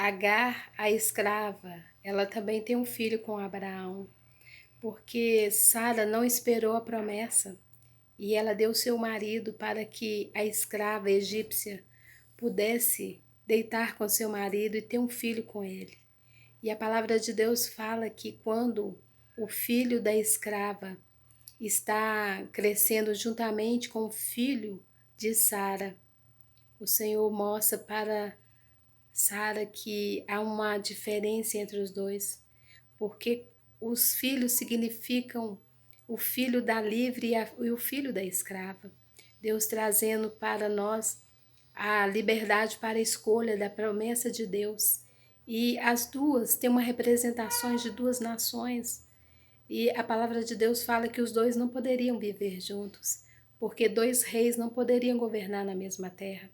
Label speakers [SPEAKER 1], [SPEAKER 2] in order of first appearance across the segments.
[SPEAKER 1] Agar, a escrava, ela também tem um filho com Abraão, porque Sara não esperou a promessa e ela deu seu marido para que a escrava egípcia pudesse deitar com seu marido e ter um filho com ele. E a palavra de Deus fala que quando o filho da escrava está crescendo juntamente com o filho de Sara, o Senhor mostra para Sara que há uma diferença entre os dois, porque os filhos significam o filho da livre e o filho da escrava. Deus trazendo para nós a liberdade para a escolha da promessa de Deus. E as duas têm uma representação de duas nações. E a palavra de Deus fala que os dois não poderiam viver juntos, porque dois reis não poderiam governar na mesma terra.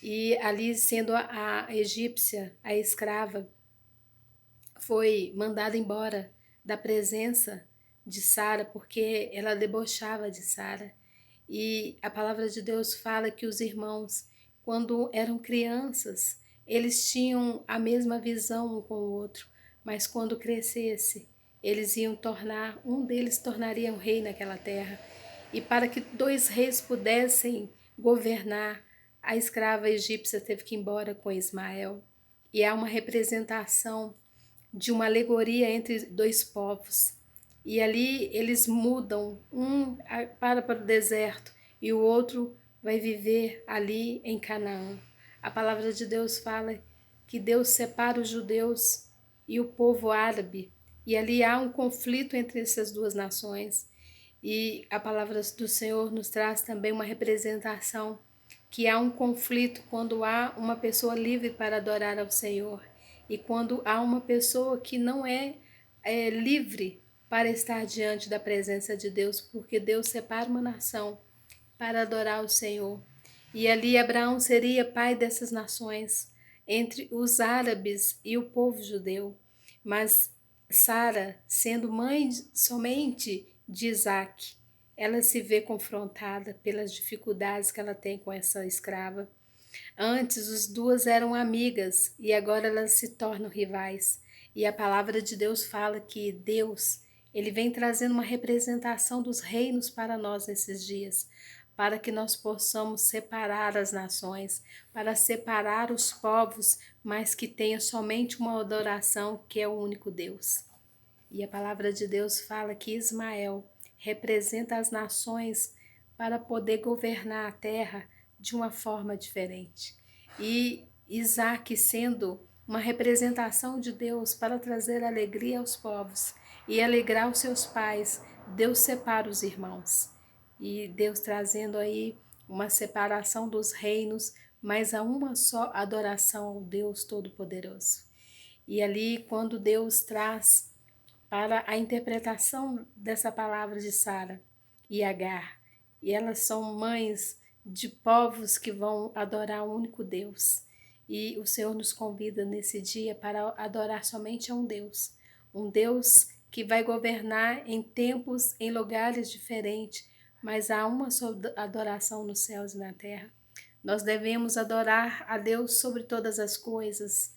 [SPEAKER 1] E ali, sendo a egípcia, a escrava, foi mandada embora da presença de Sara, porque ela debochava de Sara. E a palavra de Deus fala que os irmãos, quando eram crianças, eles tinham a mesma visão um com o outro, mas quando crescesse, eles iam tornar, um deles tornaria um rei naquela terra. E para que dois reis pudessem governar, a escrava egípcia teve que ir embora com Ismael. E há uma representação de uma alegoria entre dois povos. E ali eles mudam, um para o deserto e o outro vai viver ali em Canaã. A palavra de Deus fala que Deus separa os judeus e o povo árabe, e ali há um conflito entre essas duas nações. E a palavra do Senhor nos traz também uma representação que há um conflito quando há uma pessoa livre para adorar ao Senhor e quando há uma pessoa que não é livre para estar diante da presença de Deus, porque Deus separa uma nação para adorar o Senhor. E ali Abraão seria pai dessas nações, entre os árabes e o povo judeu. Mas Sara, sendo mãe somente de Isaac, ela se vê confrontada pelas dificuldades que ela tem com essa escrava. Antes, as duas eram amigas e agora elas se tornam rivais. E a palavra de Deus fala que Deus, ele vem trazendo uma representação dos reinos para nós nesses dias, para que nós possamos separar as nações, para separar os povos, mas que tenha somente uma adoração que é o único Deus. E a palavra de Deus fala que Ismael representa as nações para poder governar a terra de uma forma diferente. E Isaac sendo uma representação de Deus para trazer alegria aos povos e alegrar os seus pais, Deus separa os irmãos. E Deus trazendo aí uma separação dos reinos, mas a uma só adoração ao Deus Todo-Poderoso. E ali, quando Deus traz para a interpretação dessa palavra de Sara e Agar. E elas são mães de povos que vão adorar o único Deus. E o Senhor nos convida nesse dia para adorar somente a um Deus que vai governar em tempos, em lugares diferentes, mas há uma só adoração nos céus e na terra. Nós devemos adorar a Deus sobre todas as coisas,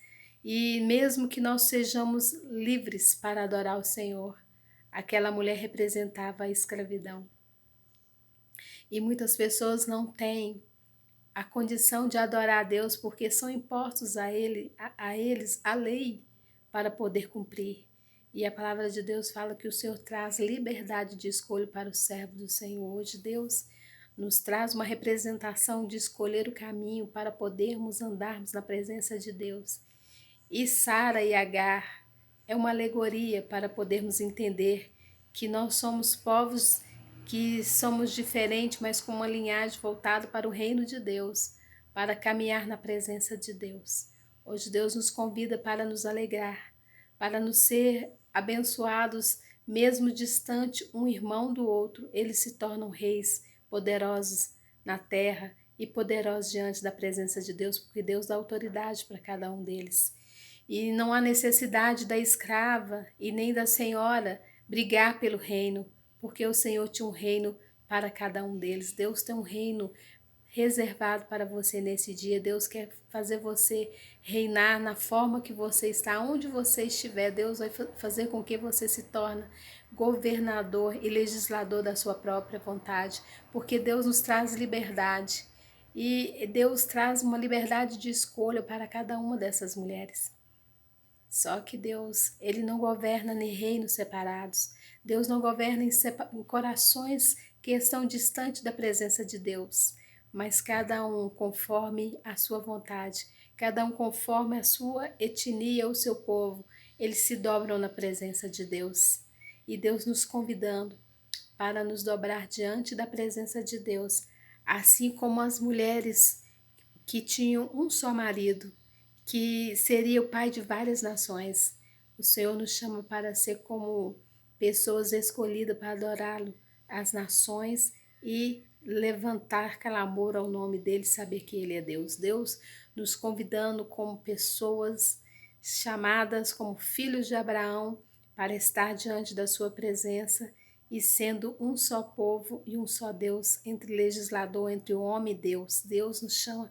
[SPEAKER 1] e mesmo que nós sejamos livres para adorar o Senhor, aquela mulher representava a escravidão. E muitas pessoas não têm a condição de adorar a Deus porque são impostos a eles a lei para poder cumprir. E a palavra de Deus fala que o Senhor traz liberdade de escolha para o servo do Senhor. Hoje Deus nos traz uma representação de escolher o caminho para podermos andarmos na presença de Deus. E Sara e Agar é uma alegoria para podermos entender que nós somos povos que somos diferentes, mas com uma linhagem voltada para o reino de Deus, para caminhar na presença de Deus. Hoje Deus nos convida para nos alegrar, para nos ser abençoados, mesmo distante um irmão do outro, eles se tornam reis poderosos na terra e poderosos diante da presença de Deus, porque Deus dá autoridade para cada um deles. E não há necessidade da escrava e nem da senhora brigar pelo reino, porque o Senhor tinha um reino para cada um deles. Deus tem um reino reservado para você nesse dia. Deus quer fazer você reinar na forma que você está, onde você estiver. Deus vai fazer com que você se torne governador e legislador da sua própria vontade, porque Deus nos traz liberdade. E Deus traz uma liberdade de escolha para cada uma dessas mulheres. Só que Deus, Ele não governa em reinos separados. Deus não governa em corações que estão distantes da presença de Deus, mas cada um conforme a sua vontade, cada um conforme a sua etnia, o seu povo, eles se dobram na presença de Deus. E Deus nos convidando para nos dobrar diante da presença de Deus, assim como as mulheres que tinham um só marido, que seria o pai de várias nações. O Senhor nos chama para ser como pessoas escolhidas para adorá-lo, as nações, e levantar clamor ao nome dele, saber que ele é Deus. Deus nos convidando como pessoas chamadas como filhos de Abraão para estar diante da sua presença e sendo um só povo e um só Deus, entre legislador, entre o homem e Deus. Deus nos chama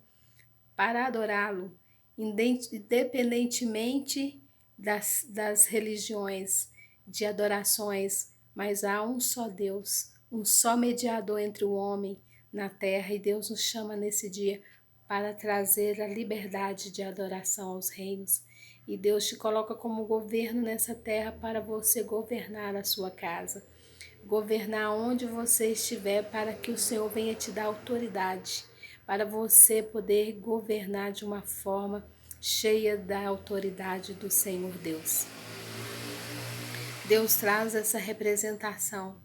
[SPEAKER 1] para adorá-lo, independentemente das religiões, de adorações, mas há um só Deus, um só mediador entre o homem na terra, e Deus nos chama nesse dia para trazer a liberdade de adoração aos reinos. E Deus te coloca como governo nessa terra para você governar a sua casa, governar onde você estiver, para que o Senhor venha te dar autoridade, para você poder governar de uma forma cheia da autoridade do Senhor Deus. Deus traz essa representação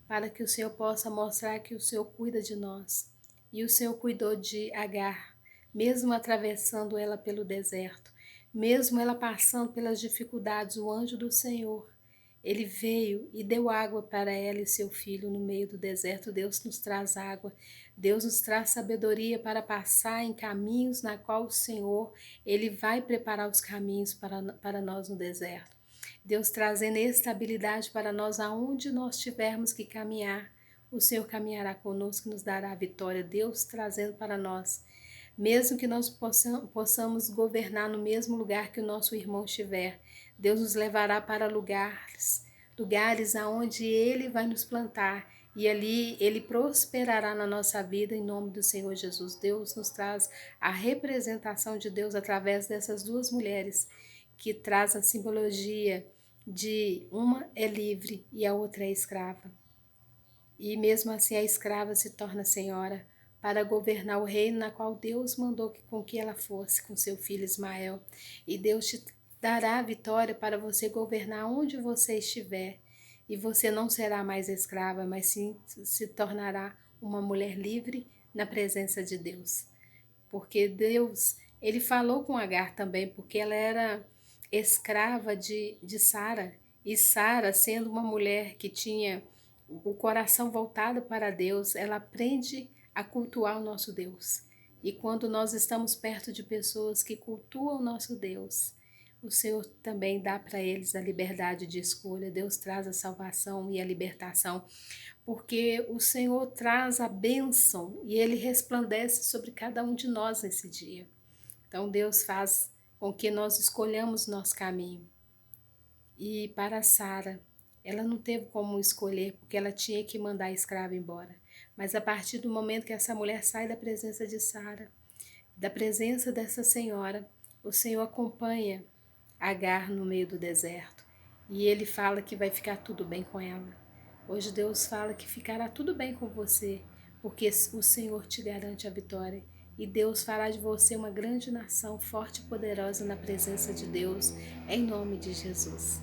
[SPEAKER 1] para que o Senhor possa mostrar que o Senhor cuida de nós. E o Senhor cuidou de Agar, mesmo atravessando ela pelo deserto, mesmo ela passando pelas dificuldades, o anjo do Senhor, ele veio e deu água para ela e seu filho no meio do deserto. Deus nos traz água, Deus nos traz sabedoria para passar em caminhos na qual o Senhor, ele vai preparar os caminhos para nós no deserto. Deus trazendo estabilidade para nós aonde nós tivermos que caminhar. O Senhor caminhará conosco e nos dará a vitória. Deus trazendo para nós. Mesmo que nós possamos governar no mesmo lugar que o nosso irmão estiver, Deus nos levará para lugares aonde Ele vai nos plantar. E ali Ele prosperará na nossa vida em nome do Senhor Jesus. Deus nos traz a representação de Deus através dessas duas mulheres, que traz a simbologia de uma é livre e a outra é escrava. E mesmo assim a escrava se torna senhora para governar o reino na qual Deus mandou com que ela fosse com seu filho Ismael. E Deus te dará a vitória para você governar onde você estiver. E você não será mais escrava, mas sim se tornará uma mulher livre na presença de Deus. Porque Deus, ele falou com Agar também, porque ela era escrava de Sara. E Sara, sendo uma mulher que tinha o coração voltado para Deus, ela aprende a cultuar o nosso Deus. E quando nós estamos perto de pessoas que cultuam o nosso Deus, o Senhor também dá para eles a liberdade de escolha. Deus traz a salvação e a libertação, porque o Senhor traz a bênção e Ele resplandece sobre cada um de nós nesse dia. Então Deus faz com que nós escolhamos nosso caminho. E para Sara, ela não teve como escolher, porque ela tinha que mandar a escrava embora. Mas a partir do momento que essa mulher sai da presença de Sara, da presença dessa senhora, o Senhor acompanha Agar no meio do deserto. E ele fala que vai ficar tudo bem com ela. Hoje Deus fala que ficará tudo bem com você, porque o Senhor te garante a vitória. E Deus fará de você uma grande nação, forte e poderosa na presença de Deus, em nome de Jesus.